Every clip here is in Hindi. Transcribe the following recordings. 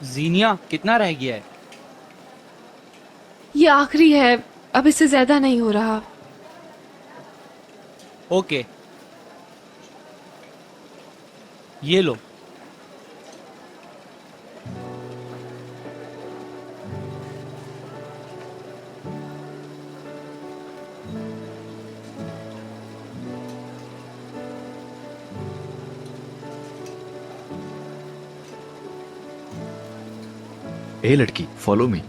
जीनिया, कितना रह गया है? ये आखिरी है, अब इससे ज्यादा नहीं हो रहा। ओके, ये लो। ए लड़की, फॉलो मी।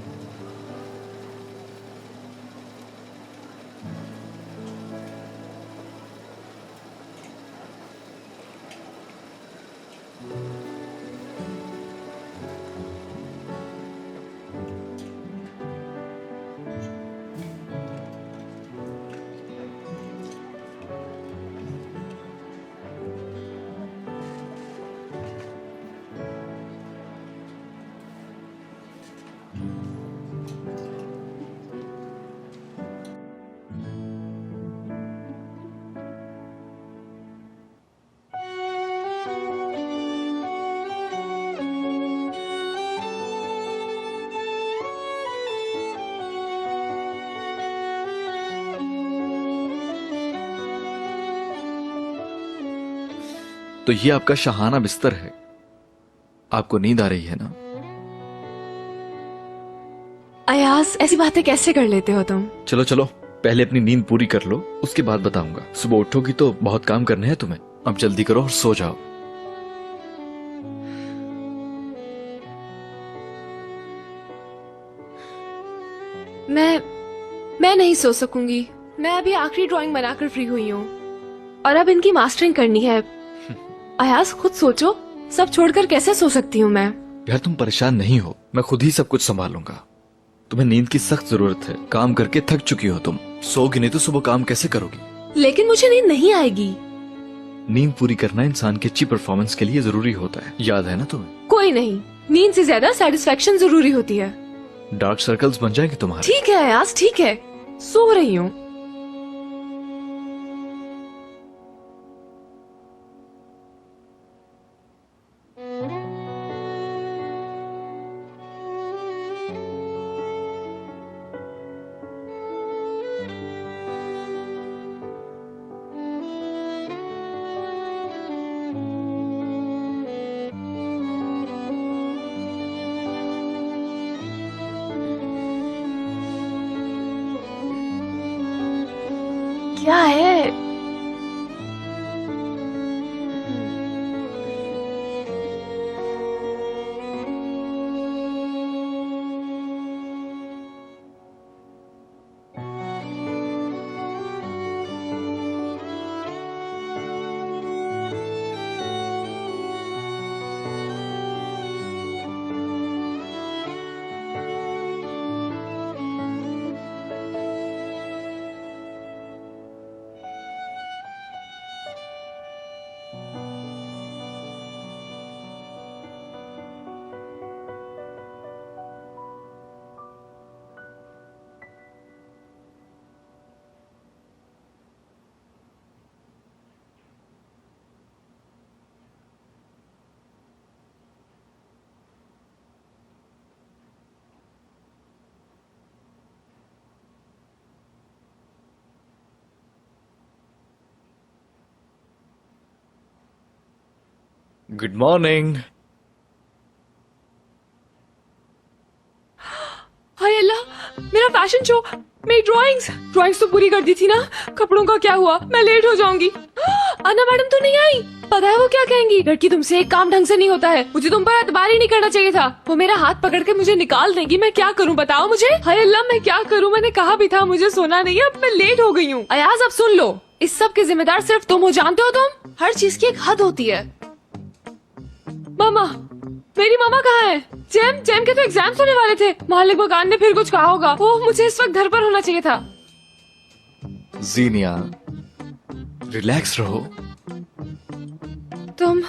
तो ये आपका शाहाना बिस्तर है। आपको नींद आ रही है ना? अयाज, ऐसी बातें कैसे कर लेते हो तुम? चलो चलो, पहले अपनी नींद पूरी कर लो, उसके बाद बताऊंगा। सुबह उठोगी तो बहुत काम करने हैं तुम्हें। अब जल्दी करो और सो जाओ। मैं नहीं सो सकूंगी। मैं अभी आखिरी ड्राइंग बनाकर फ्री हुई हूँ और अब इनकी मास्टरिंग करनी है। अयाज, खुद सोचो, सब छोड़कर कैसे सो सकती हूँ मैं? यार तुम परेशान नहीं हो, मैं खुद ही सब कुछ संभालूंगा। तुम्हें नींद की सख्त जरूरत है। काम करके थक चुकी हो तुम। सोगी नहीं तो सुबह काम कैसे करोगी? लेकिन मुझे नींद नहीं आएगी। नींद पूरी करना इंसान की अच्छी परफॉर्मेंस के लिए जरूरी होता है, याद है ना तुम्हें? कोई नहीं, नींद से ज्यादा सेटिस्फेक्शन जरूरी होती है। डार्क सर्कल्स बन जाएंगे तुम्हारे। ठीक है अयाज, ठीक है, सो रही हूँ। क्या है? Good morning. हाय अल्लाह, मेरा फैशन शो, मेरी ड्राइंग्स तो पूरी कर दी थी ना। कपड़ों का क्या हुआ? मैं लेट हो जाऊंगी। अन्ना मैडम तो नहीं आई। पता है वो क्या कहेंगी? लड़की, तुमसे एक काम ढंग से नहीं होता है। मुझे तुम पर एतबार ही नहीं करना चाहिए था। वो मेरा हाथ पकड़ के मुझे निकाल देंगी। मैं क्या करूं बताओ मुझे? हाय अल्लाह, मैं क्या करूं? मैंने कहा भी था मुझे सोना नहीं है। अब मैं लेट हो गई हूँ। अयाज, अब सुन लो, इस सब के जिम्मेदार सिर्फ तुम हो। जानते हो तुम, हर चीज की एक हद होती है। मामा, मेरी मामा कहाँ है? जेम के तो एग्जाम्स होने वाले थे। मालिक मकान ने फिर कुछ कहा होगा। ओह, मुझे इस वक्त घर पर होना चाहिए था। जीनिया, रिलैक्स रहो। तुम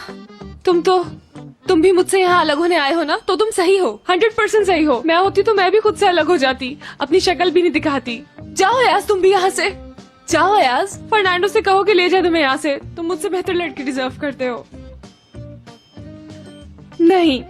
भी मुझसे यहाँ अलग होने आए हो ना, तो तुम सही हो, 100% सही हो। मैं होती तो मैं भी खुद से अलग हो जाती, अपनी शक्ल भी नहीं दिखाती। जाओ अयाज, तुम भी यहाँ से जाओ। अयाज, फर्नांडो से कहो कि ले जाए तुम्हें यहाँ से। तुम मुझसे बेहतर लड़की डिजर्व करते हो। नहीं,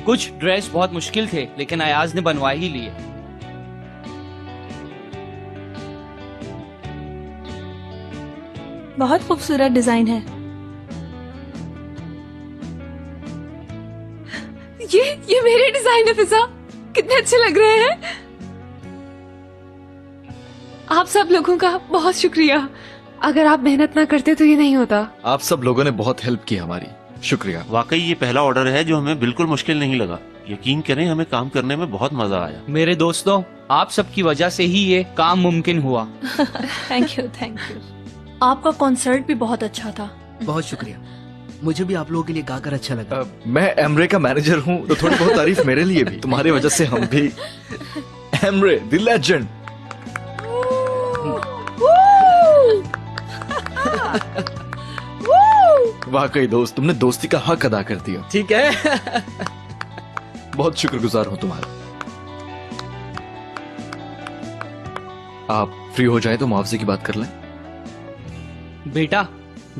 कुछ ड्रेस बहुत मुश्किल थे लेकिन अयाज ने बनवा ही लिए। बहुत खूबसूरत डिजाइन है। ये मेरे डिजाइन है फिजा, कितने अच्छे लग रहे हैं। आप सब लोगों का बहुत शुक्रिया, अगर आप मेहनत ना करते तो ये नहीं होता। आप सब लोगों ने बहुत हेल्प की हमारी, शुक्रिया। वाकई ये पहला ऑर्डर है जो हमें बिल्कुल मुश्किल नहीं लगा। यकीन करें हमें काम करने में बहुत मजा आया। मेरे दोस्तों, आप सबकी वजह से ही ये काम मुमकिन हुआ। Thank you, thank you. आपका कॉन्सर्ट भी बहुत अच्छा था। बहुत शुक्रिया, मुझे भी आप लोगों के लिए गाकर अच्छा लगा। मैं एमरे का मैनेजर हूँ तो थोड़ी बहुत तारीफ मेरे लिए भी, तुम्हारी वजह से हम भी। Emre the legend. वाकई दोस्त, तुमने दोस्ती का हक अदा कर दिया। ठीक है। बहुत शुक्रगुजार हूँ तुम्हारा। आप फ्री हो जाए तो मुआवजे की बात कर लें। बेटा,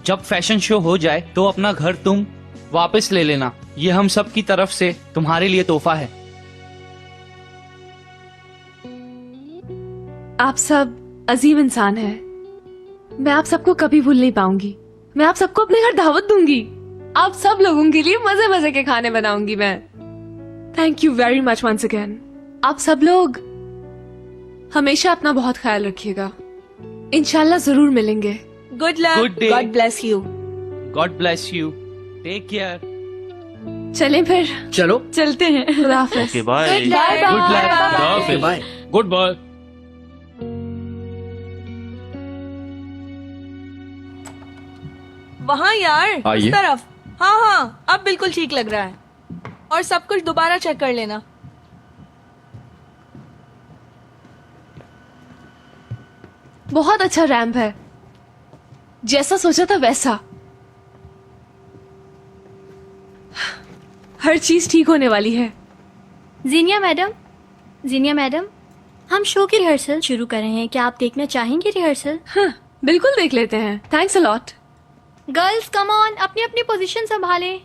जब फैशन शो हो जाए तो अपना घर तुम वापस ले लेना। ये हम सब की तरफ से तुम्हारे लिए तोहफा है। आप सब अजीम इंसान हैं। मैं आप सबको कभी भूल नहीं पाऊंगी। मैं आप सबको अपने घर दावत दूंगी। आप सब लोगों के लिए मजे मजे के खाने बनाऊंगी मैं। Thank you very much once again. आप सब लोग हमेशा अपना बहुत ख्याल रखिएगा। इंशाल्लाह जरूर मिलेंगे। Good luck, Good day. God bless you. God bless you, take care. चलें फिर, चलो, चलते हैं। खुदा हाफिज। Okay bye. Bye good bye. Luck. Bye. Good bye. वहाँ यार, आइए। उस तरफ। हाँ हाँ, अब बिल्कुल ठीक लग रहा है। और सब कुछ दोबारा चेक कर लेना। बहुत अच्छा रैंप है, जैसा सोचा था वैसा। हर चीज ठीक होने वाली है। जीनिया मैडम, हम शो की रिहर्सल शुरू कर रहे हैं। क्या आप देखना चाहेंगे रिहर्सल? हाँ, बिल्कुल देख लेते हैं। Thanks a lot. Girls come on, अपनी अपनी पोजीशन संभालें।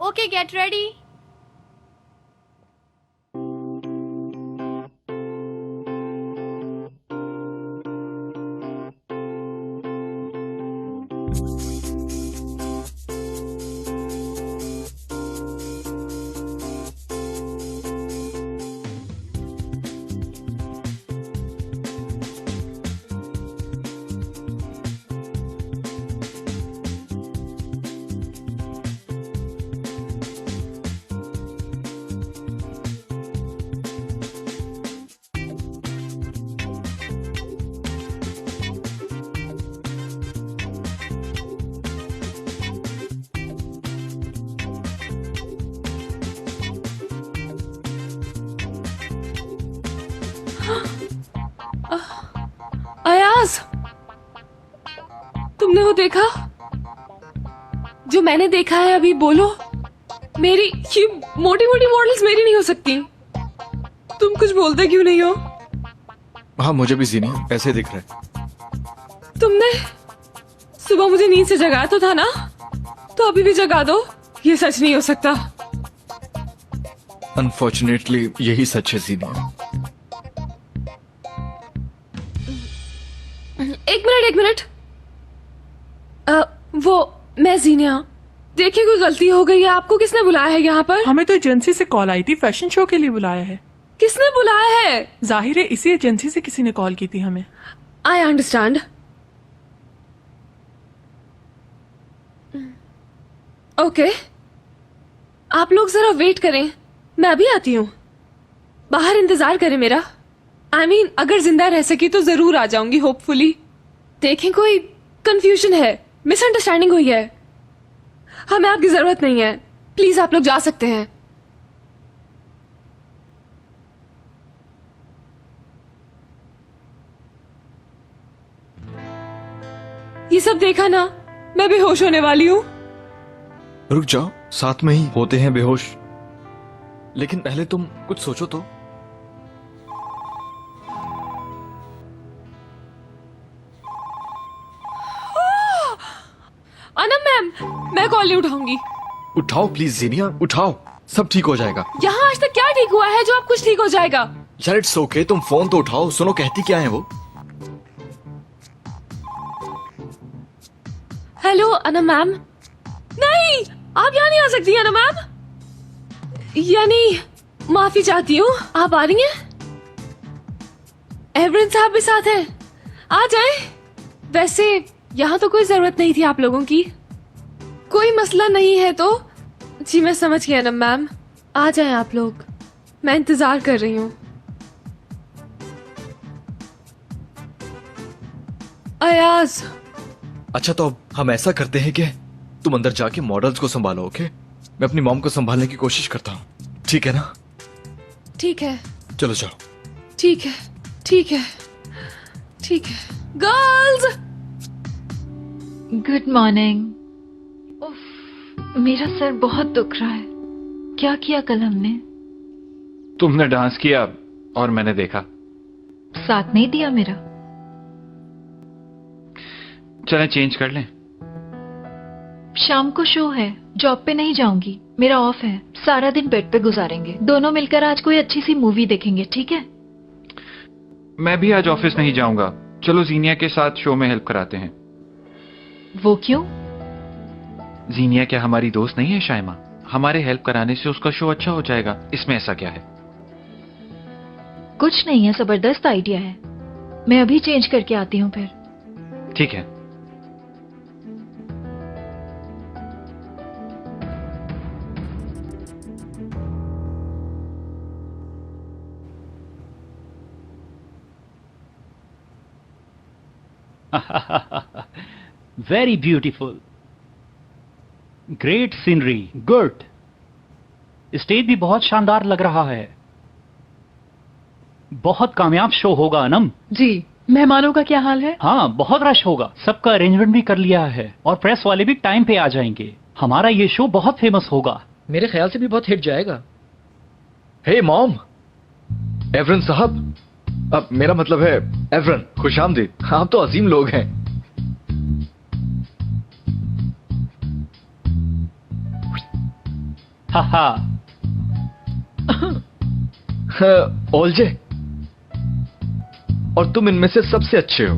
Okay, get ready. अयाज, तुमने वो देखा जो मैंने देखा है? अभी बोलो। मेरी ये मोटी मोटी मॉडल्स मेरी नहीं हो सकती। तुम कुछ बोलते क्यों नहीं हो? हाँ, मुझे भी जीनी ऐसे दिख रहा है। तुमने सुबह मुझे नींद से जगाया तो था ना, तो अभी भी जगा दो। ये सच नहीं हो सकता। अनफॉर्चुनेटली यही सच है जीनी। एक मिनट। वो मैं जीनिया। देखिए, कोई गलती हो गई है। आपको किसने बुलाया है यहाँ पर? हमें तो एजेंसी से कॉल आई थी, फैशन शो के लिए बुलाया है। किसने बुलाया है? जाहिर है इसी एजेंसी से किसी ने कॉल की थी हमें। I understand. ओके, आप लोग जरा वेट करें, मैं अभी आती हूँ। बाहर इंतजार करें मेरा। I mean, अगर जिंदा रह सकी तो जरूर आ जाऊंगी, होपफुली। देखें, कोई कंफ्यूजन है, मिसअंडरस्टैंडिंग हुई है। हमें आपकी जरूरत नहीं है। प्लीज आप लोग जा सकते हैं। ये सब देखा ना, मैं बेहोश होने वाली हूँ। रुक जाओ, साथ में ही होते हैं बेहोश। लेकिन पहले तुम कुछ सोचो तो। अनम मैम, मैं कॉल नहीं उठाऊंगी। उठाओ प्लीज जीनिया, उठाओ, सब ठीक हो जाएगा। यहाँ आज तक क्या ठीक हुआ है जो अब कुछ ठीक हो जाएगा? यार इट्स ओके, तुम फोन तो उठाओ। सुनो कहती क्या है वो? हेलो अना मैम। नहीं, आप यहाँ नहीं आ सकती अना मैम। यानी माफी चाहती हूँ, आप आ रही हैं? एवरेन साहब भी साथ हैं, आ जाएं। वैसे यहाँ तो कोई जरूरत नहीं थी आप लोगों की। कोई मसला नहीं है तो। जी मैं समझ गया ना मैम, आ जाएं आप लोग, मैं इंतजार कर रही हूँ। अयाज, अच्छा तो अब हम ऐसा करते हैं कि तुम अंदर जाके मॉडल्स को संभालो, ओके? मैं अपनी मॉम को संभालने की कोशिश करता हूँ, ठीक है ना? ठीक है चलो जाओ। ठीक है ठीक है ठीक है। Girls, good morning. मेरा सर बहुत दुख रहा है। क्या किया कल हमने? तुमने डांस किया और मैंने देखा। साथ नहीं दिया मेरा। चलें चेंज कर लें। शाम को शो है, जॉब पे नहीं जाऊंगी, मेरा ऑफ है। सारा दिन बेड पे गुजारेंगे, दोनों मिलकर आज कोई अच्छी सी मूवी देखेंगे, ठीक है? मैं भी आज ऑफिस नहीं जाऊंगा। चलो जीनिया के साथ शो में हेल्प कराते हैं। वो क्यों? जीनिया क्या हमारी दोस्त नहीं है शाइमा? हमारे हेल्प कराने से उसका शो अच्छा हो जाएगा, इसमें ऐसा क्या है? कुछ नहीं है, जबरदस्त आइडिया है। मैं अभी चेंज करके आती हूँ फिर। ठीक है। Very beautiful, great scenery, good. Stage भी बहुत शानदार लग रहा है। बहुत कामयाब शो होगा अनम। जी, मेहमानों का क्या हाल है? हाँ, बहुत रश होगा। सबका अरेंजमेंट भी कर लिया है और प्रेस वाले भी टाइम पे आ जाएंगे। हमारा ये शो बहुत फेमस होगा। मेरे ख्याल से भी बहुत हिट जाएगा। हे मॉम, एवरन साहब, अब मेरा मतलब है एवरन, खुशामदीद। आप तो अजीम लोग हैं। हा ओलजे, और तुम इनमें से सबसे अच्छे हो।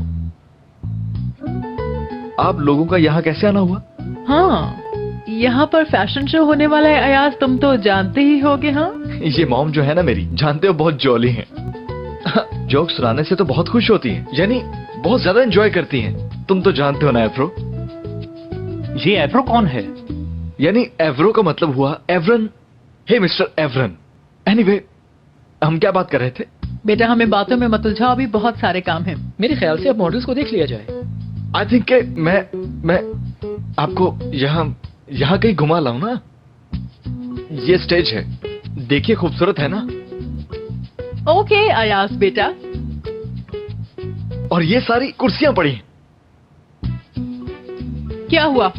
आप लोगों का यहाँ कैसे आना हुआ? हाँ, यहाँ पर फैशन शो होने वाला है अयाज, तुम तो जानते ही होगे। हाँ, ये मॉम जो है ना मेरी, जानते हो बहुत जॉली हैं। जोक सुनाने से तो बहुत खुश होती हैं, यानी बहुत ज्यादा एंजॉय करती हैं। तुम तो जानते हो ना एफ्रो। ये एफ्रो कौन है? यानी एवरो का मतलब हुआ एवरन। हे मिस्टर एवरन। एनीवे, हम क्या बात कर रहे थे? बेटा हमें बातों में मत उलझाओ, अभी बहुत सारे काम हैं। मेरे ख्याल से अब मॉडल्स को देख लिया जाए। आई थिंक के मैं आपको यहाँ कहीं घुमा लाऊं ना। ये स्टेज है, देखिए खूबसूरत है ना? ओके अयाज बेटा। और ये सारी कुर्सियां पड़ी हैं। क्या हुआ?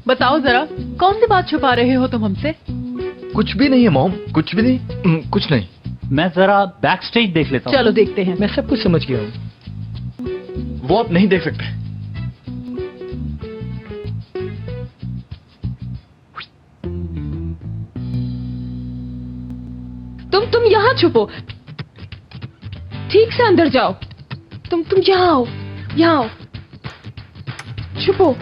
बताओ जरा, कौन सी बात छुपा रहे हो तुम हमसे? कुछ भी नहीं है मॉम, कुछ भी नहीं। कुछ नहीं। मैं जरा बैक स्टेज देख लेता हूँ। चलो देखते हैं। मैं सब कुछ समझ गया हूँ। वो आप नहीं देख सकते। तुम यहाँ छुपो, ठीक से अंदर जाओ। तुम यहाँ आओ, यहाँ आओ, छुपो।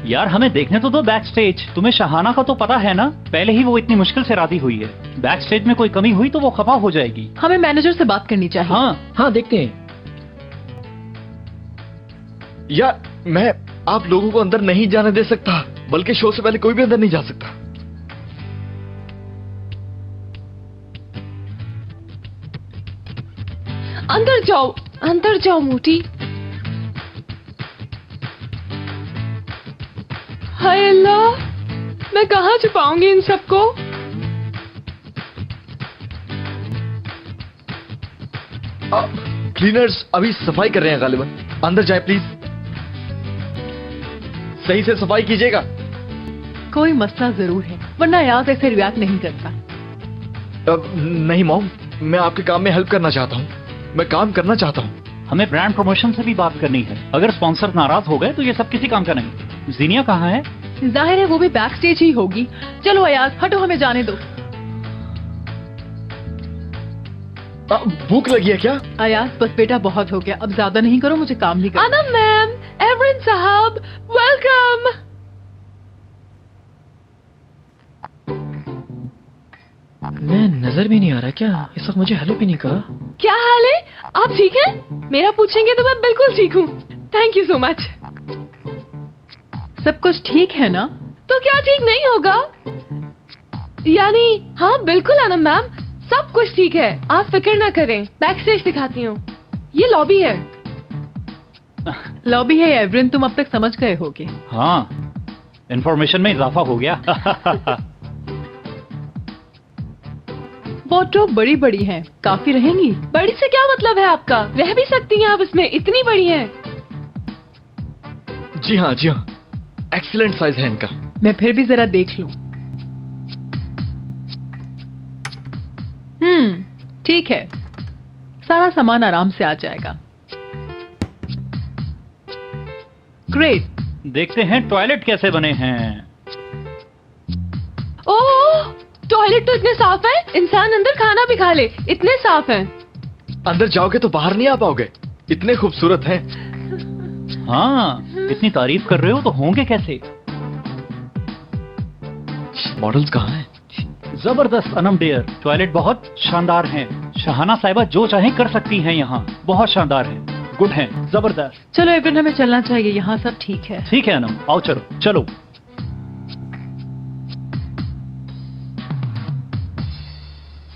यार हमें देखने तो दो बैक स्टेज। तुम्हें शहाना का तो पता है ना, पहले ही वो इतनी मुश्किल से राजी हुई है। बैक स्टेज में कोई कमी हुई तो वो खफा हो जाएगी। हमें मैनेजर से बात करनी चाहिए। हाँ देखते हैं। या मैं आप लोगों को अंदर नहीं जाने दे सकता, बल्कि शो से पहले कोई भी अंदर नहीं जा सकता। अंदर जाओ मोटी। हाय अल्लाह, मैं कहाँ छुपाऊंगी इन सबको? क्लीनर्स अभी सफाई कर रहे हैं गालिबन। अंदर जाए प्लीज, सही से सफाई कीजिएगा। कोई मसला जरूर है, वरना अयाज ऐसे रिएक्ट नहीं करता। नहीं मॉम, मैं आपके काम में हेल्प करना चाहता हूँ, मैं काम करना चाहता हूँ। हमें ब्रांड प्रमोशन से भी बात करनी है। अगर स्पॉन्सर नाराज हो गए तो ये सब किसी काम का नहीं। जीनिया कहाँ है? जाहिर है वो भी बैक स्टेज ही होगी। चलो अयाज हटो, हमें जाने दो। भूख लगी है क्या? अयाज बस बेटा बहुत हो गया, अब ज्यादा नहीं करो, मुझे काम भी करना। अनम मैम, एवरेन साहब, वेलकम। मैं नजर भी नहीं आ रहा क्या? इस वक्त मुझे हेलो भी नहीं कहा। क्या हाल है? आप ठीक हैं? मेरा पूछेंगे तो मैं बिल्कुल ठीक हूँ। Thank you so much. सब कुछ ठीक है ना? तो क्या ठीक नहीं होगा? यानी हाँ बिल्कुल अनम मैम, सब कुछ ठीक है, आप फिक्र ना करें। बैक स्टेज दिखाती हूँ, ये लॉबी है। लॉबी है एवरेन, तुम अब तक समझ गए होगे। हाँ, इंफॉर्मेशन में इजाफा हो गया। वार्डरोब बड़ी बड़ी हैं, काफी रहेंगी। बड़ी से क्या मतलब है आपका? रह भी सकती हैं आप इसमें, इतनी बड़ी है। जी हाँ जी हाँ, एक्सीलेंट साइज है इनका। मैं फिर भी जरा देख लूं। ठीक है, सारा सामान आराम से आ जाएगा। ग्रेट। देखते हैं टॉयलेट कैसे बने हैं। ओह, टॉयलेट तो इतने साफ है, इंसान अंदर खाना भी खा ले, इतने साफ है। अंदर जाओगे तो बाहर नहीं आ पाओगे, इतने खूबसूरत हैं। हाँ, इतनी तारीफ कर रहे हो तो होंगे कैसे? मॉडल्स कहाँ हैं? जबरदस्त अनम डियर, टॉयलेट बहुत शानदार हैं। शहाना साहिबा जो चाहे कर सकती हैं यहाँ, बहुत शानदार है, गुड है, जबरदस्त। चलो एवरेन, हमें चलना चाहिए, यहाँ सब ठीक है। ठीक है अनम, आओ चलो चलो।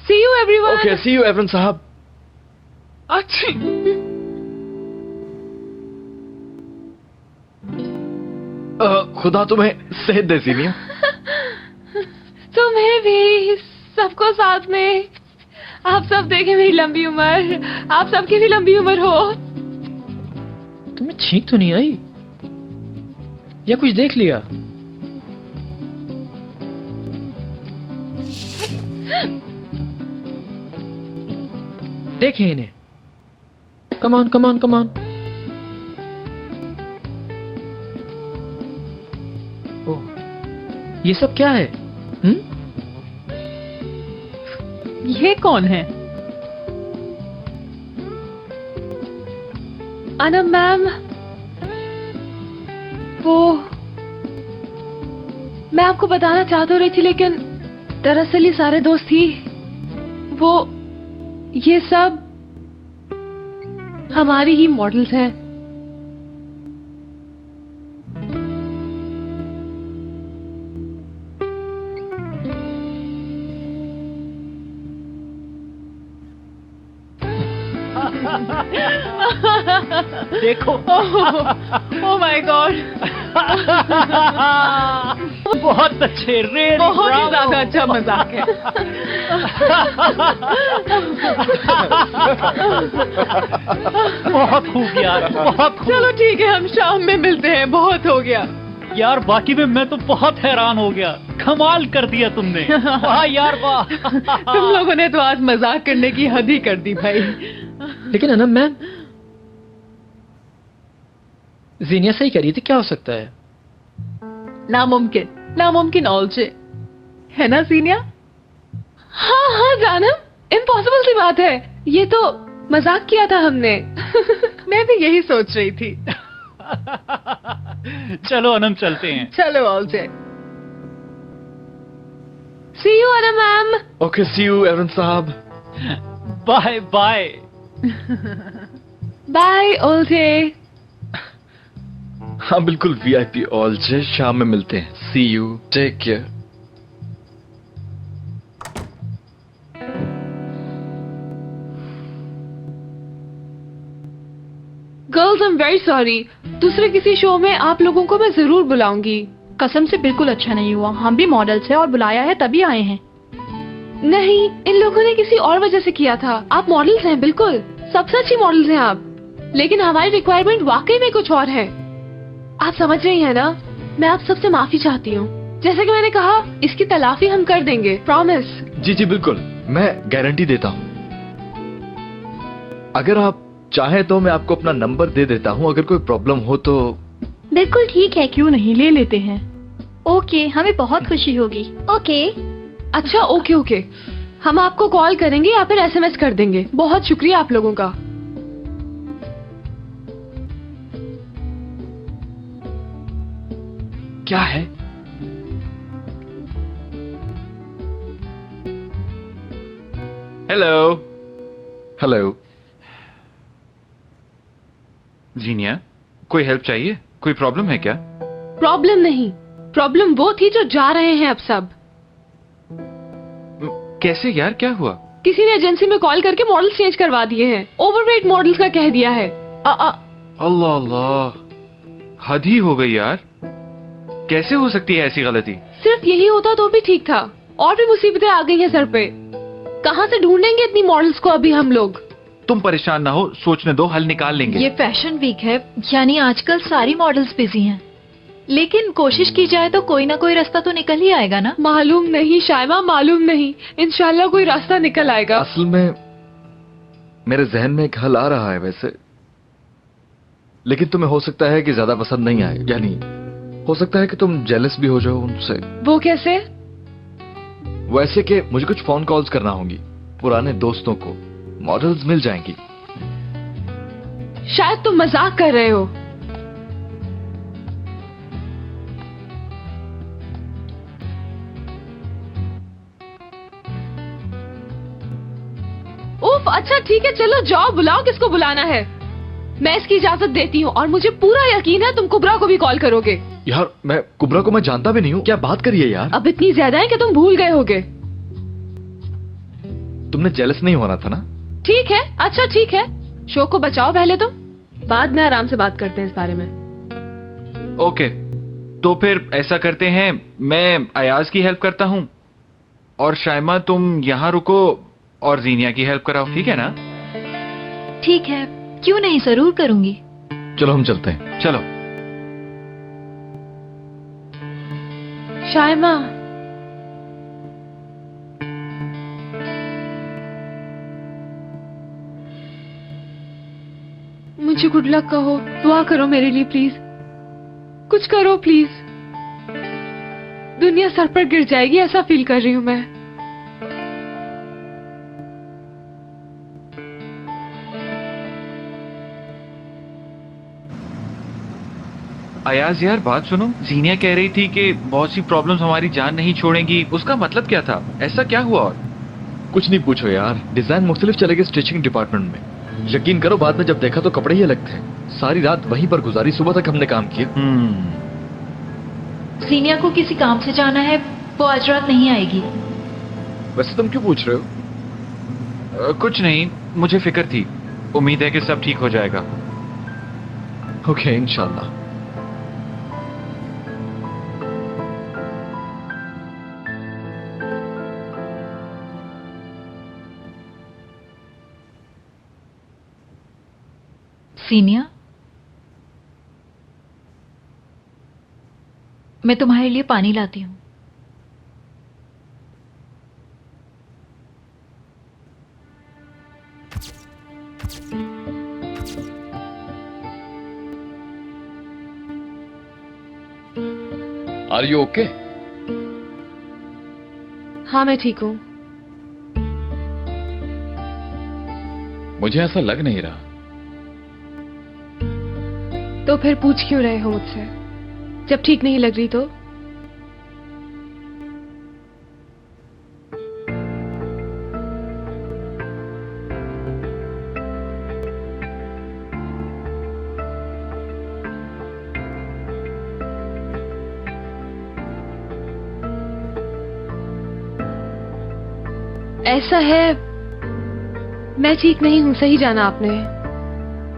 See you everyone. Okay, see you Evren साहब। अच्छी। खुदा तुम्हें सेहत दे जीनिया। तुम्हें भी, सबको साथ में। आप सब देखें मेरी लंबी उम्र, आप सबकी भी लंबी उम्र हो। तुम्हें छींक तो नहीं आई या कुछ देख लिया? देखें इन्हें। Come on come on come on. Oh, ये सब क्या है? ये कौन है? अनम मैम, वो मैं आपको बताना चाह तो रही थी, लेकिन दरअसल ये सारे दोस्त ही, वो ये सब हमारी ही मॉडल्स हैं। देखो। ओह माय गॉड, बहुत अच्छे, रेल बहुत ही ज्यादा अच्छा मजाक है। बहुत खूब यार, बहुत खूब। चलो ठीक है, हम शाम में मिलते हैं, बहुत हो गया। यार बाकी में मैं तो बहुत हैरान हो गया, कमाल कर दिया तुमने। वाह यार वाह। तुम लोगों ने तो आज मजाक करने की हद ही कर दी भाई। लेकिन अनम मैम, जीनिया सही कह रही थी, क्या हो सकता है? नामुमकिन, नामुमकिन ऑलजे है ना जीनिया? हाँ हाँ जानम, इम्पॉसिबल सी बात है, ये तो मजाक किया था हमने। मैं भी यही सोच रही थी। चलो अनम चलते हैं। चलो ऑलजे। See you Anam ma'am. Okay, see you Evren साहब। Bye bye. बाय ओल्जे। हाँ बिल्कुल, VIP ऑल जे, शाम में मिलते हैं। See you, take care. Girls I am very sorry, दूसरे किसी शो में आप लोगों को मैं जरूर बुलाऊंगी। कसम से बिल्कुल अच्छा नहीं हुआ, हम भी मॉडल्स हैं और बुलाया है तभी आए हैं। नहीं, इन लोगों ने किसी और वजह से किया था। आप मॉडल्स हैं, बिल्कुल सबसे अच्छी मॉडल्स हैं आप, लेकिन हमारी रिक्वायरमेंट वाकई में कुछ और है। आप समझ रही हैं ना? मैं आप सबसे माफी चाहती हूँ। जैसे कि मैंने कहा, इसकी तलाफी हम कर देंगे, प्रॉमिस। जी जी बिल्कुल, मैं गारंटी देता हूँ। अगर आप चाहें तो मैं आपको अपना नंबर दे देता हूँ, अगर कोई प्रॉब्लम हो तो। बिल्कुल ठीक है, क्यों नहीं, ले लेते हैं। ओके, हमें बहुत खुशी होगी। ओके। अच्छा ओके ओके, हम आपको कॉल करेंगे या फिर एसएमएस कर देंगे। बहुत शुक्रिया आप लोगों का। क्या है? हेलो। हेलो। जीनिया, कोई हेल्प चाहिए? कोई प्रॉब्लम है क्या? प्रॉब्लम नहीं, प्रॉब्लम वो थी जो जा रहे हैं अब सब। कैसे यार, क्या हुआ? किसी ने एजेंसी में कॉल करके मॉडल चेंज करवा दिए हैं, ओवरवेट मॉडल्स का कह दिया है। अल्लाह अल्लाह, हद ही हो गई यार। कैसे हो सकती है ऐसी गलती? सिर्फ यही होता तो भी ठीक था, और भी मुसीबतें आ गई हैं सर पे। कहाँ से ढूंढेंगे इतनी मॉडल्स को अभी हम लोग? तुम परेशान ना हो, सोचने दो, हल निकाल लेंगे। ये फैशन वीक है, यानी आजकल सारी मॉडल्स बिजी हैं। लेकिन कोशिश की जाए तो कोई ना कोई रास्ता तो निकल ही आएगा ना। मालूम नहीं शायमा, मालूम नहीं, इंशाल्लाह कोई रास्ता निकल आएगा। असल में मेरे जहन में एक हल आ रहा है वैसे, लेकिन तुम्हें हो सकता है कि ज्यादा पसंद नहीं आए, यानी हो सकता है कि तुम जेलस भी हो जाओ उनसे। वो कैसे? वैसे कि मुझे कुछ फोन कॉल्स करना होंगी पुराने दोस्तों को, मॉडल्स मिल जाएंगी। शायद तुम मजाक कर रहे हो। उफ, अच्छा ठीक है, चलो जाओ, बुलाओ किसको बुलाना है। मैं इसकी इजाजत देती हूँ, और मुझे पूरा यकीन है तुम कुबरा को भी कॉल करोगे। यार मैं कुबरा को मैं जानता भी नहीं हूँ, क्या बात करिए यार। अब इतनी ज्यादा है कि तुम भूल गए होगे। तुमने जेलस नहीं होना था ना? ठीक है, अच्छा ठीक है, शो को बचाओ पहले तुम, बाद में आराम से बात करते हैं इस बारे में। ओके, तो फिर ऐसा करते हैं, मैं अयाज की हेल्प करता हूँ और शाइमा तुम यहाँ रुको और जीनिया की हेल्प कराओ, ठीक है ना? ठीक है, क्यों नहीं, जरूर करूंगी। चलो हम चलते हैं। चलो। शाइमा, मुझे गुड लक कहो, दुआ करो मेरे लिए प्लीज, कुछ करो प्लीज। दुनिया सर पर गिर जाएगी ऐसा फील कर रही हूँ मैं। अयाज यार बात सुनो, जीनिया कह रही थी कि बहुत सी प्रॉब्लम्स हमारी जान नहीं छोड़ेंगी, उसका मतलब क्या था? ऐसा क्या हुआ? और कुछ नहीं पूछो यार, डिजाइन मुख्तलिफ चलेगी स्टिचिंग डिपार्टमेंट में। यकीन करो बाद में जब देखा तो कपड़े ही अलग थे। सारी रात वहीं पर गुजारी, सुबह तक हमने काम किया। सीनिया को किसी काम से जाना है, वो आज रात नहीं आएगी। वैसे तुम क्यों पूछ रहे हो? कुछ नहीं, मुझे फिक्र थी। उम्मीद है कि सब ठीक हो जाएगा। ओके, इंशाल्लाह। सीनिया, मैं तुम्हारे लिए पानी लाती हूँ। Are you okay? हाँ मैं ठीक हूँ। मुझे ऐसा लग नहीं रहा। तो फिर पूछ क्यों रहे हो मुझसे, जब ठीक नहीं लग रही तो? ऐसा है, मैं ठीक नहीं हूं, सही जाना आपने,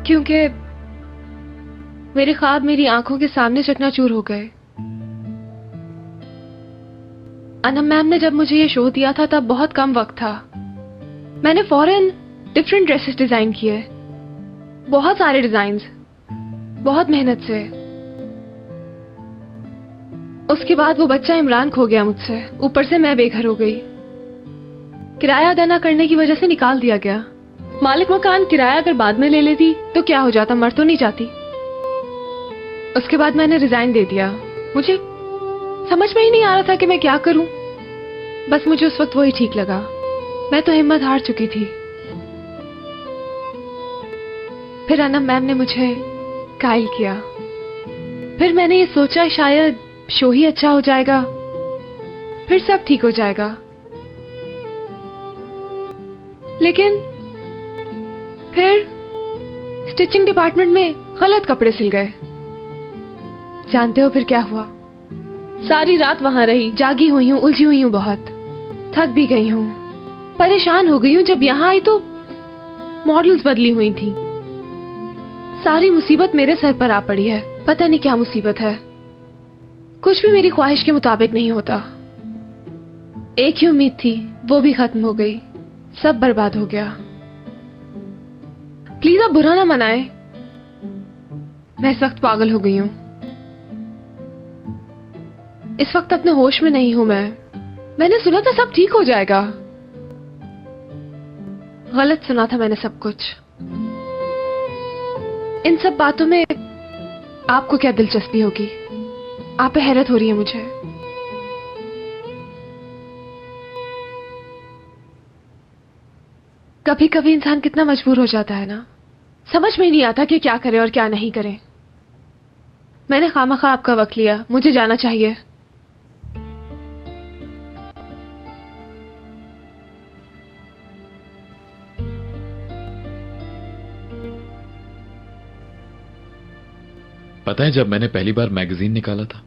क्योंकि मेरे ख्वाब मेरी आंखों के सामने चकनाचूर हो गए। अनम मैम ने जब मुझे ये शो दिया था तब बहुत कम वक्त था। मैंने फौरन डिफरेंट ड्रेसेस डिजाइन किए, बहुत सारे डिजाइन्स, बहुत मेहनत से। उसके बाद वो बच्चा इमरान खो गया मुझसे, ऊपर से मैं बेघर हो गई। किराया अदा न करने की वजह से निकाल दिया गया। मालिक मकान किराया अगर बाद में ले लेती तो क्या हो जाता, मर तो नहीं जाती। उसके बाद मैंने रिजाइन दे दिया। मुझे समझ में ही नहीं आ रहा था कि मैं क्या करूं। बस मुझे उस वक्त वही ठीक लगा। मैं तो हिम्मत हार चुकी थी। फिर अनम मैम ने मुझे कायल किया। फिर मैंने ये सोचा शायद शो ही अच्छा हो जाएगा, फिर सब ठीक हो जाएगा। लेकिन फिर स्टिचिंग डिपार्टमेंट में गलत कपड़े सिल गए। जानते हो फिर क्या हुआ? सारी रात वहां रही, जागी हुई हूँ, उलझी हुई हूँ, बहुत थक भी गई हूँ, परेशान हो गई हूँ। जब यहाँ आई तो मॉडल्स बदली हुई थी। सारी मुसीबत मेरे सर पर आ पड़ी है। पता नहीं क्या मुसीबत है। कुछ भी मेरी ख्वाहिश के मुताबिक नहीं होता। एक ही उम्मीद थी, वो भी खत्म हो गई। सब बर्बाद हो गया। प्लीज आप बुरा ना मनाएं। मैं इस वक्त पागल हो गई हूँ। इस वक्त अपने होश में नहीं हूं मैंने सुना था सब ठीक हो जाएगा। गलत सुना था मैंने सब कुछ। इन सब बातों में आपको क्या दिलचस्पी होगी? आप पे हैरत हो रही है मुझे। कभी कभी इंसान कितना मजबूर हो जाता है ना, समझ में ही नहीं आता कि क्या करे और क्या नहीं करे। मैंने खामखा आपका वक्त लिया, मुझे जाना चाहिए। पता है, जब मैंने पहली बार मैगजीन निकाला था,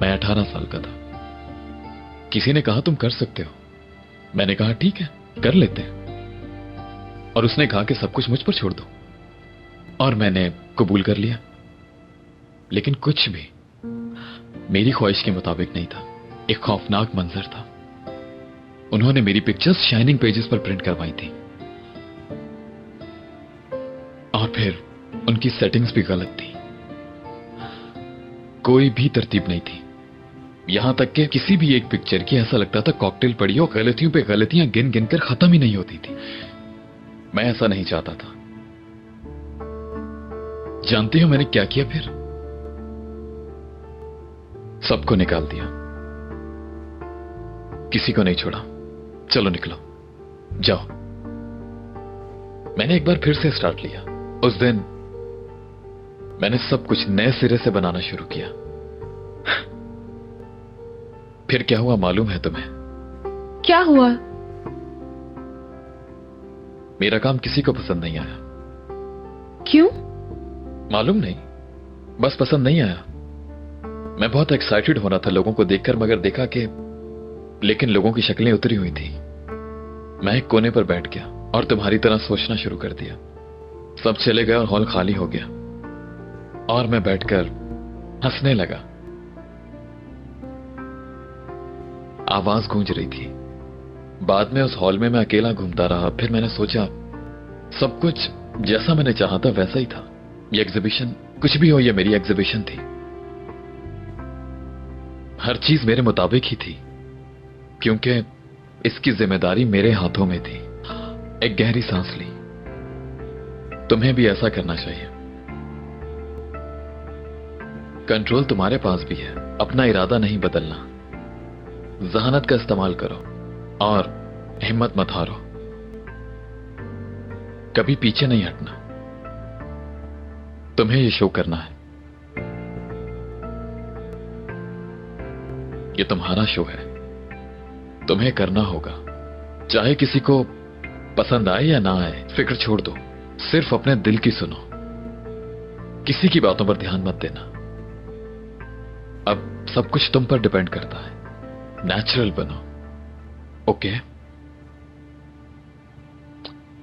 मैं 18 साल का था। किसी ने कहा तुम कर सकते हो। मैंने कहा ठीक है, कर लेते हैं। और उसने कहा कि सब कुछ मुझ पर छोड़ दो, और मैंने कबूल कर लिया। लेकिन कुछ भी मेरी ख्वाहिश के मुताबिक नहीं था। एक खौफनाक मंजर था। उन्होंने मेरी पिक्चर्स शाइनिंग पेजेस पर प्रिंट करवाई थी, और फिर उनकी सेटिंग्स भी गलत थी। कोई भी तरतीब नहीं थी। यहां तक कि किसी भी एक पिक्चर की ऐसा लगता था कॉकटेल पड़ी हो, गलतियों पे गलतियां गिन गिन कर खत्म ही नहीं होती थी। मैं ऐसा नहीं चाहता था। जानते हो मैंने क्या किया? फिर सबको निकाल दिया, किसी को नहीं छोड़ा। चलो निकलो, जाओ। मैंने एक बार फिर से स्टार्ट लिया। उस दिन मैंने सब कुछ नए सिरे से बनाना शुरू किया। फिर क्या हुआ मालूम है तुम्हें? क्या हुआ? मेरा काम किसी को पसंद नहीं आया। क्यों? मालूम नहीं, बस पसंद नहीं आया। मैं बहुत एक्साइटेड हो रहा था लोगों को देखकर, मगर देखा कि लेकिन लोगों की शक्लें उतरी हुई थी। मैं एक कोने पर बैठ गया और तुम्हारी तरह सोचना शुरू कर दिया। सब चले गए और हॉल खाली हो गया, और मैं बैठकर हंसने लगा। आवाज गूंज रही थी। बाद में उस हॉल में मैं अकेला घूमता रहा। फिर मैंने सोचा सब कुछ जैसा मैंने चाहा था वैसा ही था। ये एग्जीबिशन, कुछ भी हो, ये मेरी एग्जीबिशन थी। हर चीज मेरे मुताबिक ही थी, क्योंकि इसकी जिम्मेदारी मेरे हाथों में थी। एक गहरी सांस ली। तुम्हें भी ऐसा करना चाहिए। कंट्रोल तुम्हारे पास भी है। अपना इरादा नहीं बदलना। जहानत का इस्तेमाल करो और हिम्मत मत हारो। कभी पीछे नहीं हटना। तुम्हें ये शो करना है। ये तुम्हारा शो है, तुम्हें करना होगा। चाहे किसी को पसंद आए या ना आए, फिक्र छोड़ दो। सिर्फ अपने दिल की सुनो। किसी की बातों पर ध्यान मत देना। अब सब कुछ तुम पर डिपेंड करता है। नेचुरल बनो, ओके?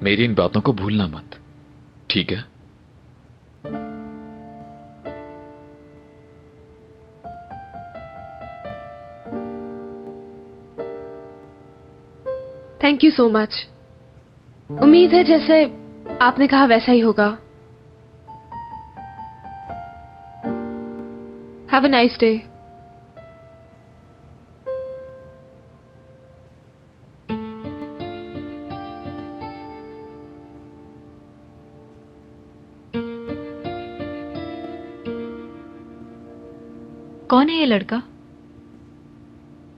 मेरी इन बातों को भूलना मत, ठीक है? Thank you so much. उम्मीद है जैसे आपने कहा वैसा ही होगा। Have a nice day. कौन है ये लड़का?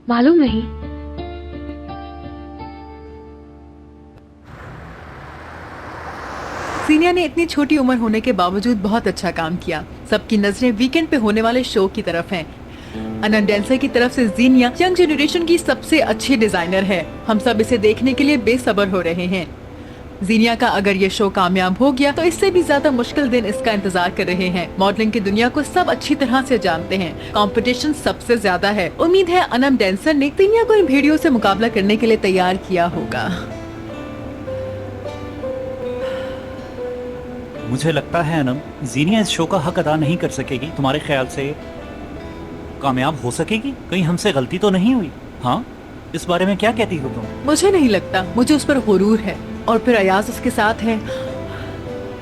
मालूम नहीं। सीनिया ने इतनी छोटी उम्र होने के बावजूद बहुत अच्छा काम किया। सबकी नजरें वीकेंड पे होने वाले शो की तरफ हैं। अनंत डांसर की तरफ से जीनिया यंग जनरेशन की सबसे अच्छी डिजाइनर है। हम सब इसे देखने के लिए बेसब्र हो रहे हैं। जीनिया का अगर ये शो कामयाब हो गया तो इससे भी ज्यादा मुश्किल दिन इसका इंतजार कर रहे हैं। मॉडलिंग की दुनिया को सब अच्छी तरह से जानते हैं। कंपटीशन सबसे ज्यादा है। उम्मीद है अनंत डांसर ने जीनिया को इन भेड़ियों से मुकाबला करने के लिए तैयार किया होगा। मुझे लगता है अनम, जीनिया इस शो का हक अदा नहीं कर सकेगी। तुम्हारे ख्याल से कामयाब हो सकेगी? कहीं हमसे गलती तो नहीं हुई? हाँ, इस बारे में क्या कहती हो तुम? मुझे नहीं लगता। मुझे उस पर गुरूर है और फिर अयाज उसके साथ है।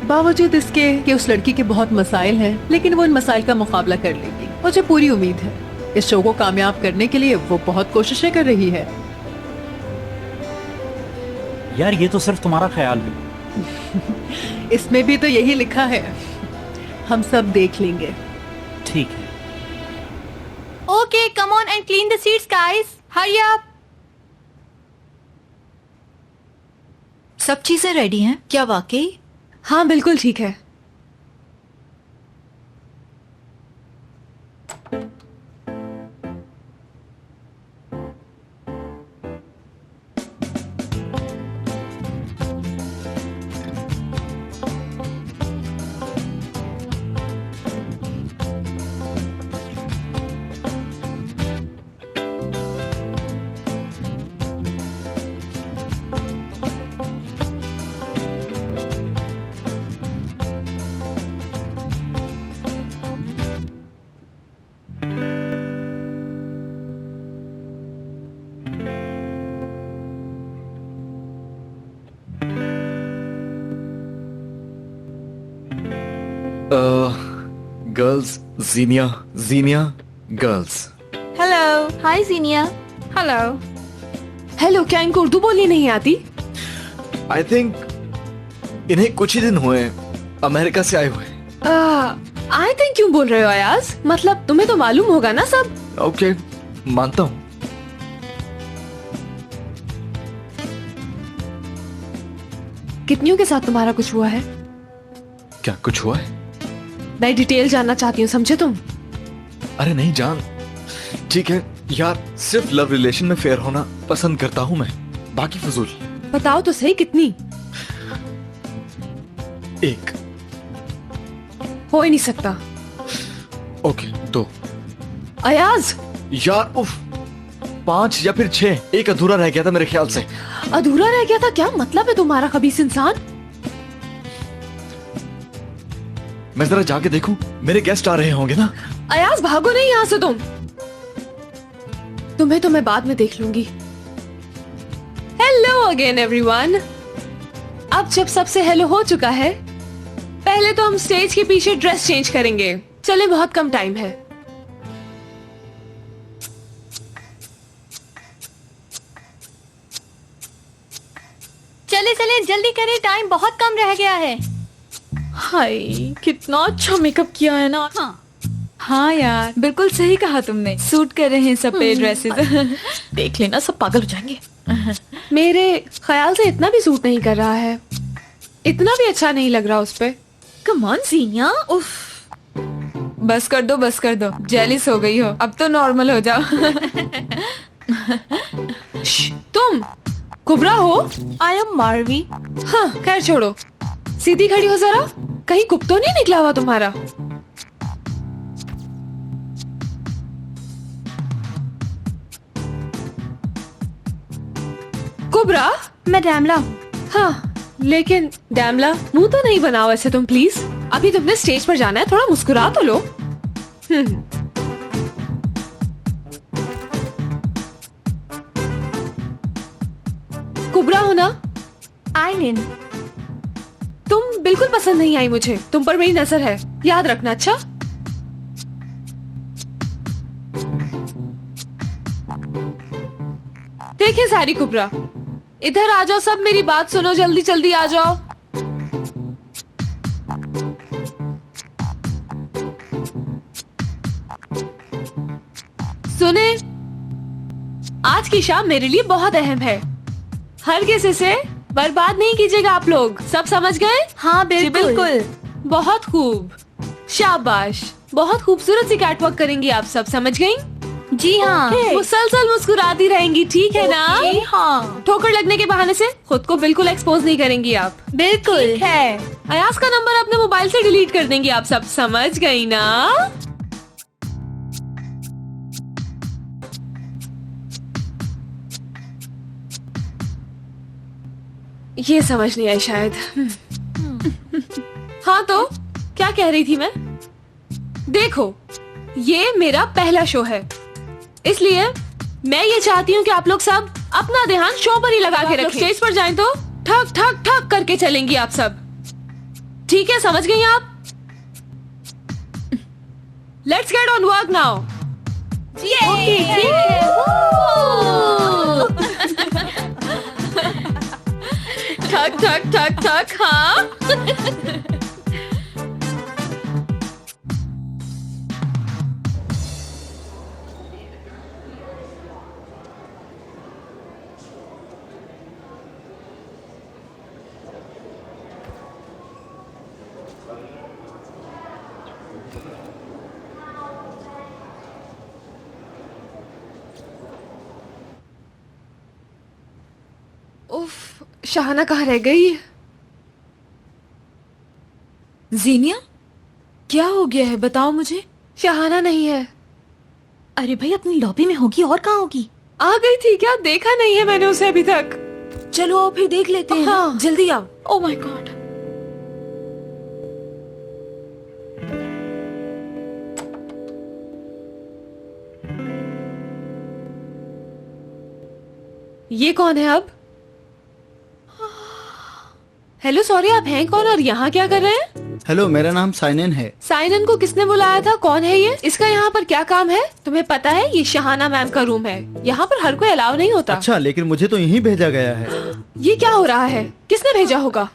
बावजूद इसके कि उस लड़की के बहुत मसाइल हैं, लेकिन वो इन मसाइल का मुकाबला कर लेगी। मुझे पूरी उम्मीद है। इस शो को कामयाब करने के लिए वो बहुत कोशिशें कर रही है। यार, ये तो सिर्फ तुम्हारा ख्याल है। इसमें भी तो यही लिखा है। हम सब देख लेंगे। ठीक है। Okay, come on and clean the seats, guys. Hurry up. सब चीजें रेडी हैं क्या वाकई? हाँ बिल्कुल ठीक है। Girls, Zinia, Zinia, girls. Hello. Hi, Zinia. Hello. Hello, क्या इनको उर्दू बोलनी नहीं आती? आई थिंक इन्हें कुछ ही दिन हुए अमेरिका से आए हुए। आई थिंक क्यों बोल रहे हो अयाज? मतलब तुम्हें तो मालूम होगा ना सब। ओके, मानता हूँ। कितनियों के साथ तुम्हारा कुछ हुआ है? क्या कुछ हुआ है? मैं डिटेल जानना चाहती हूँ, समझे तुम? अरे नहीं जान, ठीक है यार, सिर्फ लव रिलेशन में फेयर होना पसंद करता हूँ मैं, बाकी फजूल। बताओ तो सही, कितनी? एक। हो ही नहीं सकता। ओके, दो। अयाज, यार उफ, 5 या फिर 6, एक अधूरा रह गया था मेरे ख्याल से। अधूरा रह गया था? क्या मतलब है तुम्हारा खबीस इंसान? मैं जरा जाके देखूं, मेरे गेस्ट आ रहे होंगे ना। अयाज भागो नहीं यहाँ से तुम। तुम्हें तो मैं बाद में देख लूंगी। Hello again everyone. अब जब सबसे हेलो हो चुका है, पहले तो हम स्टेज के पीछे ड्रेस चेंज करेंगे। चले, बहुत कम टाइम है। चले चले जल्दी करें, टाइम बहुत कम रह गया है। हाय, कितना अच्छा मेकअप किया है ना। हाँ यार, बिल्कुल सही कहा तुमने। सूट कर रहे हैं सब पे ड्रेसेस। देख लेना, सब पागल हो जाएंगे। मेरे ख्याल से इतना भी सूट नहीं कर रहा है। इतना भी अच्छा नहीं लग रहा उस पे। कम ऑन सीनिया, उफ। बस कर दो, बस कर दो। जेलिस हो गई हो, अब तो नॉर्मल हो जाओ। तुम कुबरा हो? I am Marvi. हाँ खैर छोड़ो, सीधी खड़ी हो जरा। कहीं कुप तो नहीं निकला हुआ तुम्हारा? कुबरा? मैं डैमला। हाँ, लेकिन डैमला मुंह तो नहीं बनाओ ऐसे तुम प्लीज। अभी तुमने स्टेज पर जाना है, थोड़ा मुस्कुरा तो लो। कुबरा हो ना? आइनिन। तुम बिल्कुल पसंद नहीं आई मुझे। तुम पर मेरी नजर है, याद रखना। अच्छा, देखिए सारी कुबरा, इधर आ जाओ सब, मेरी बात सुनो, जल्दी जल्दी आ जाओ। सुने, आज की शाम मेरे लिए बहुत अहम है। हर किसी से बर्बाद नहीं कीजिएगा आप लोग, सब समझ गए? हाँ बिल्कुल। बहुत खूब, शाबाश। बहुत खूबसूरत सी कैटवॉक करेंगी आप सब, समझ गई? जी हाँ। मुसलसल मुस्कुराती रहेंगी, ठीक है ना? जी हाँ। ठोकर लगने के बहाने से खुद को बिल्कुल एक्सपोज नहीं करेंगी आप। बिल्कुल है। अयाज का नंबर अपने मोबाइल से डिलीट कर देंगी आप सब, समझ गई ना? ये समझ नहीं आई शायद। हाँ तो क्या कह रही थी मैं? देखो, ये मेरा पहला शो है, इसलिए मैं ये चाहती हूँ कि आप लोग सब अपना ध्यान शो पर ही लगा के रखें। स्टेज पर जाएं तो ठक ठक ठक करके चलेंगी आप सब, ठीक है? समझ गई आप? Let's get on work now. ठक ठक ठक ठक। हाँ उफ, शाहाना कहाँ रह गई? जीनिया, क्या हो गया है बताओ मुझे। शाहाना नहीं है। अरे भाई अपनी लॉबी में होगी, और कहाँ होगी? आ गई थी क्या? देखा नहीं है मैंने उसे अभी तक। चलो आओ फिर देख लेते हैं। हाँ। जल्दी आओ। Oh my God. ये कौन है अब? हेलो, सॉरी, आप हैं कौन और यहाँ क्या कर रहे हैं? हेलो, मेरा नाम साइनन है। साइनन को किसने बुलाया था? कौन है ये? इसका यहाँ पर क्या काम है? तुम्हें पता है ये शहाना मैम का रूम है, यहाँ पर हर कोई अलाउ नहीं होता। अच्छा, लेकिन मुझे तो यहीं भेजा गया है। ये क्या हो रहा है? किसने भेजा होगा?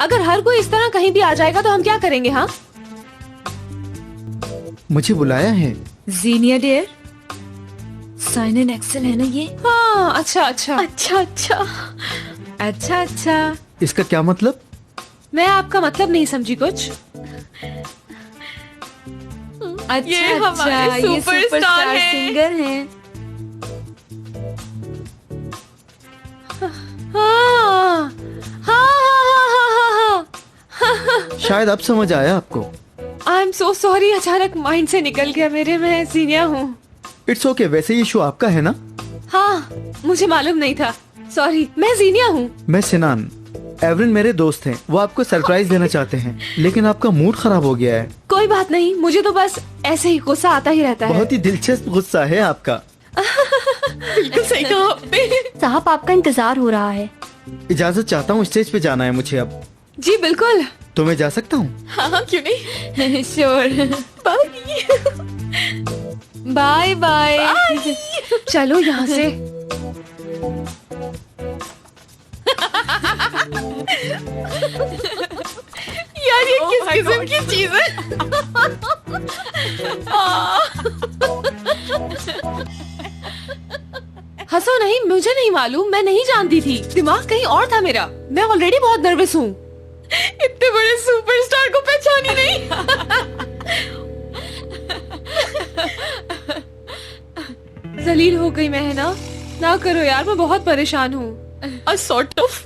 अगर हर कोई इस तरह कहीं भी आ जाएगा तो हम क्या करेंगे? हाँ, मुझे बुलाया है। जीनिया डियर, साइन इन एक्सेल है ना ये? हाँ, अच्छा अच्छा अच्छा अच्छा अच्छा अच्छा। इसका क्या मतलब? मैं आपका मतलब नहीं समझी कुछ। अच्छा ये अच्छा, हमारे ये सुपरस्टार सुपरस्टार हैं। सिंगर हैं। हाँ हाँ हाँ हाँ। शायद अब समझ आया आपको। आई एम सो सॉरी, अचानक माइंड से निकल गया मेरे। मैं जीनिया हूँ। इट्स ओके, वैसे ये शो आपका है ना? हाँ, मुझे मालूम नहीं था, सॉरी। मैं जीनिया हूँ। मैं सिनान। एवरिन मेरे दोस्त हैं, वो आपको सरप्राइज देना चाहते हैं, लेकिन आपका मूड खराब हो गया है। कोई बात नहीं, मुझे तो बस ऐसे ही गुस्सा आता ही रहता है। बहुत ही दिलचस्प गुस्सा है आपका। बिल्कुल सही कहा आपने। साहब, आपका इंतजार हो रहा है। इजाजत चाहता हूँ, स्टेज पे जाना है मुझे अब। जी बिल्कुल। तो मैं जा सकता हूँ? हाँ, क्यों नहीं। श्योर। Bye bye. चलो यहाँ से। यार ये किस किस्म की चीज है? हंसो नहीं, मुझे नहीं मालूम, मैं नहीं जानती थी। दिमाग कहीं और था मेरा। मैं ऑलरेडी बहुत नर्वस हूँ। इतने बड़े सुपरस्टार को पहचानी नहीं। जलील हो गई मैं, है ना? ना करो यार, मैं बहुत परेशान हूँ। Sort of.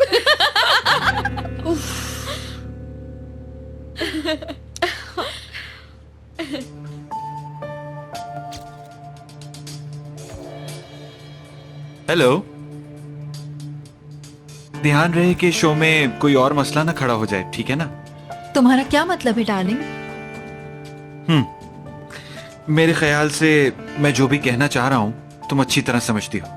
हेलो, ध्यान रहे कि शो में कोई और मसला ना खड़ा हो जाए, ठीक है ना? तुम्हारा क्या मतलब है डार्लिंग? मेरे ख्याल से मैं जो भी कहना चाह रहा हूं तुम अच्छी तरह समझती हो।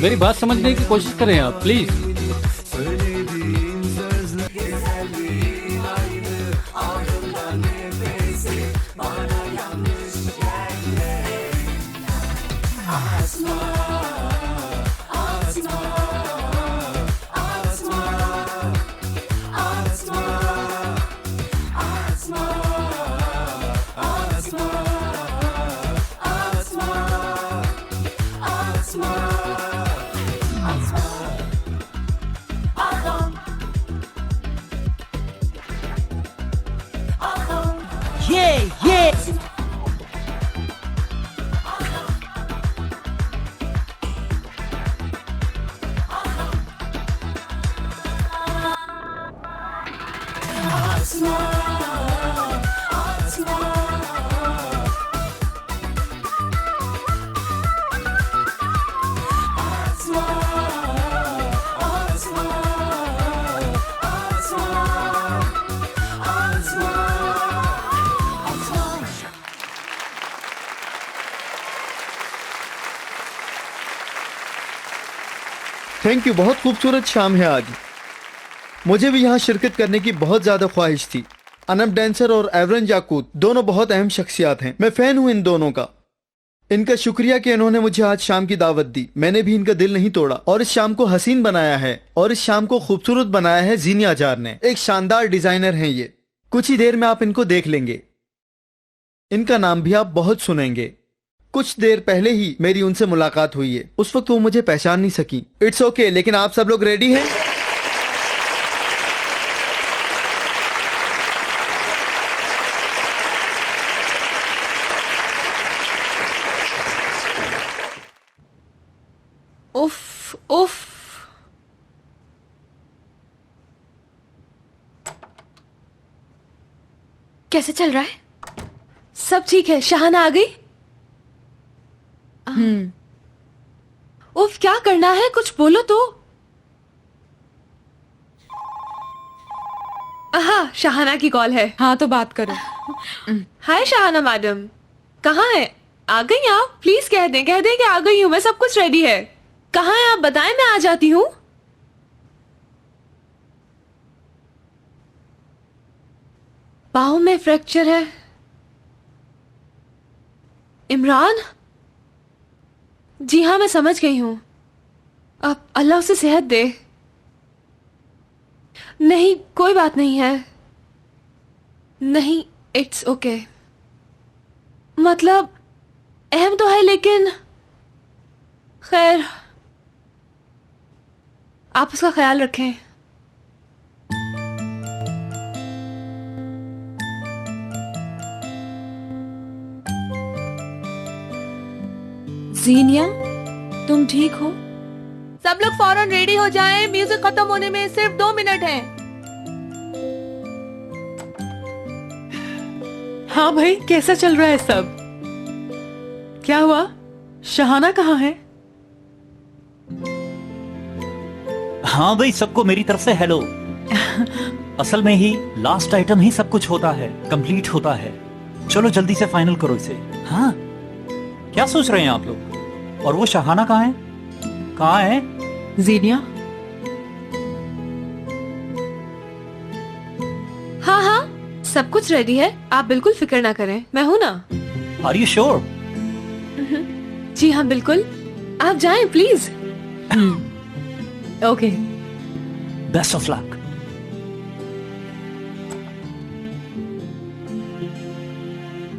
मेरी बात समझने की कोशिश करें आप प्लीज। थैंक यू, बहुत खूबसूरत शाम है आज। मुझे भी यहाँ शिरकत करने की बहुत ज्यादा ख्वाहिश थी। अनब डांसर और एवरन याकूत दोनों बहुत अहम शख्सियात हैं। मैं फैन हूँ इन दोनों का। इनका शुक्रिया कि इन्होंने मुझे आज शाम की दावत दी। मैंने भी इनका दिल नहीं तोड़ा और इस शाम को हसीन बनाया है और इस शाम को खूबसूरत बनाया है जीनिया जार ने। एक शानदार डिजाइनर हैं ये। कुछ ही देर में आप इनको देख लेंगे। इनका नाम भी आप बहुत सुनेंगे। कुछ देर पहले ही मेरी उनसे मुलाकात हुई है। उस वक्त वो मुझे पहचान नहीं सकी। इट्स ओके, लेकिन आप सब लोग रेडी हैं? उफ उफ। कैसे चल रहा है? सब ठीक है। शहाना आ गई? उफ, क्या करना है? कुछ बोलो तो। हाँ, शहाना की कॉल है। हाँ तो बात करो। हाय शहाना मैडम, कहाँ है? आ गई आप? प्लीज कह दें कि आ गई हूँ मैं, सब कुछ रेडी है। कहाँ है आप बताएं, मैं आ जाती हूँ। पाँव में फ्रैक्चर है। इमरान? जी हाँ, मैं समझ गई हूँ। अब अल्लाह उसे सेहत दे। नहीं, कोई बात नहीं है। नहीं, इट्स ओके। मतलब अहम तो है, लेकिन खैर, आप उसका ख्याल रखें। जीनिया, तुम ठीक हो? सब लोग फौरन रेडी हो जाएं, म्यूजिक खत्म होने में सिर्फ 2 मिनट हैं। हाँ भाई, कैसा चल रहा है सब? क्या हुआ? शहाना कहाँ है? हाँ भाई, सबको मेरी तरफ से हेलो। असल में ही लास्ट आइटम ही सब कुछ होता है, कंप्लीट होता है। चलो जल्दी से फाइनल करो इसे। हाँ, क्या सोच रहे हैं आप लोग? और वो शहाना कहाँ है? कहाँ है? जीनिया? हाँ हाँ, सब कुछ रेडी है, आप बिल्कुल फिक्र ना करें, मैं हूं ना। Are you sure? जी हाँ बिल्कुल, आप जाएं please. Okay, best of luck.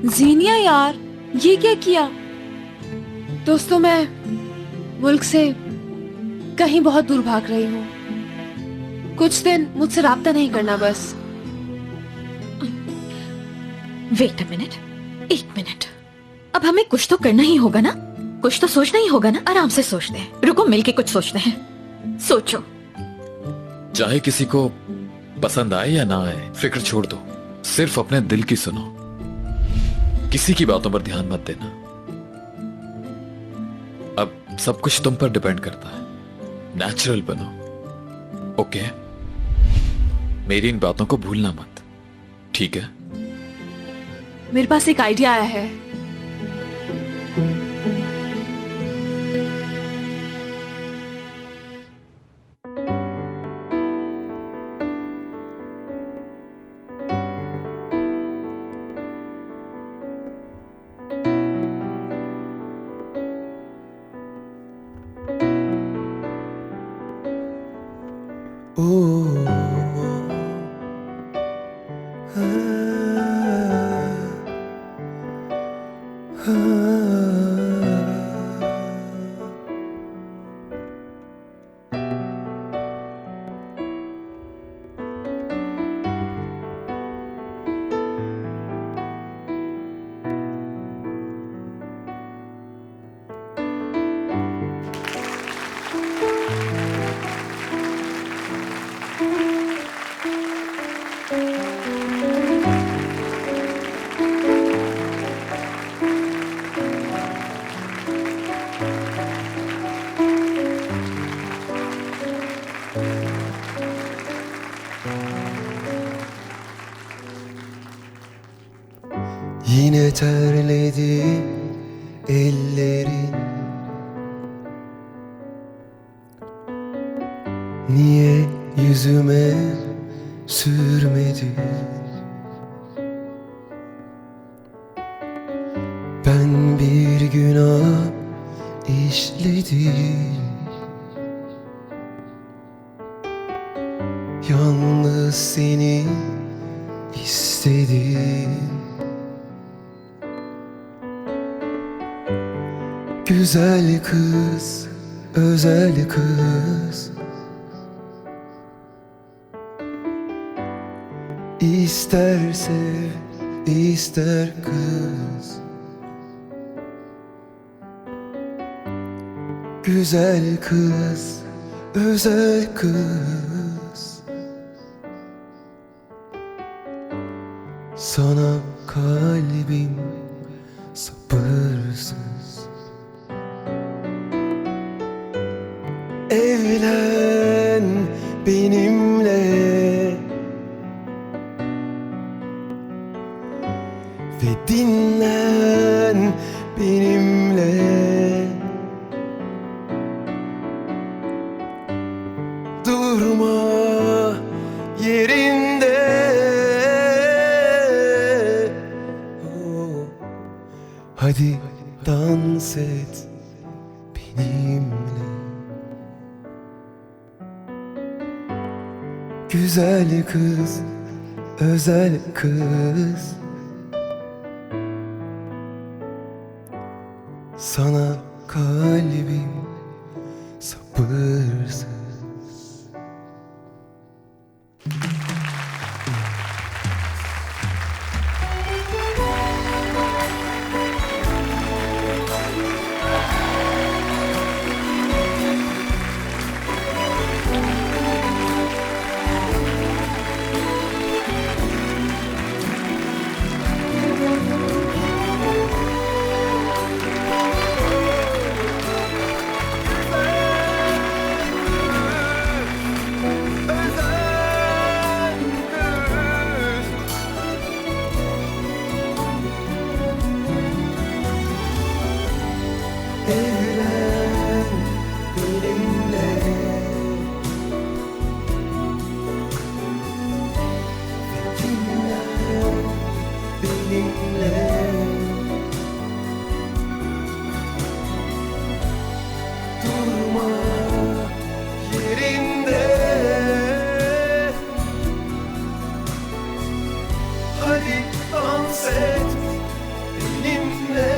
Zinia यार, ये क्या किया? दोस्तों, मैं मुल्क से कहीं बहुत दूर भाग रही हूँ। कुछ दिन मुझसे राब्ता नहीं करना बस। Wait a minute, 1 minute. अब हमें कुछ तो करना ही होगा ना, कुछ तो सोचना ही होगा ना। आराम से सोचते हैं, रुको मिलके कुछ सोचते हैं। सोचो। चाहे किसी को पसंद आए या ना आए, फिक्र छोड़ दो। सिर्फ अपने दिल की सुनो, किसी की बातों पर ध्यान मत देना। अब सब कुछ तुम पर डिपेंड करता है। नेचुरल बनो, ओके? मेरी इन बातों को भूलना मत, ठीक है? मेरे पास एक आइडिया आया है। Yine terledi ellerin, niye yüzüme sürmedin? Ben bir günah işledim, yalnız seni istedim. Güzel kız, özel kız, İsterse ister kız. Güzel kız, özel kız, sana kalbim sabırsız. Evlen benimle ve dinlen benimle. Durma yerinde, oh, hadi dans et benimle. Güzel kız, özel kız, sana kalbim sabırsız. Evlen benimle, dinlen benimle. Durma yerinde, hadi dans et benimle.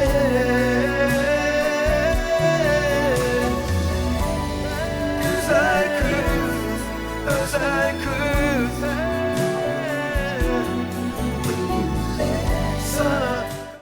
Güzel kız, özel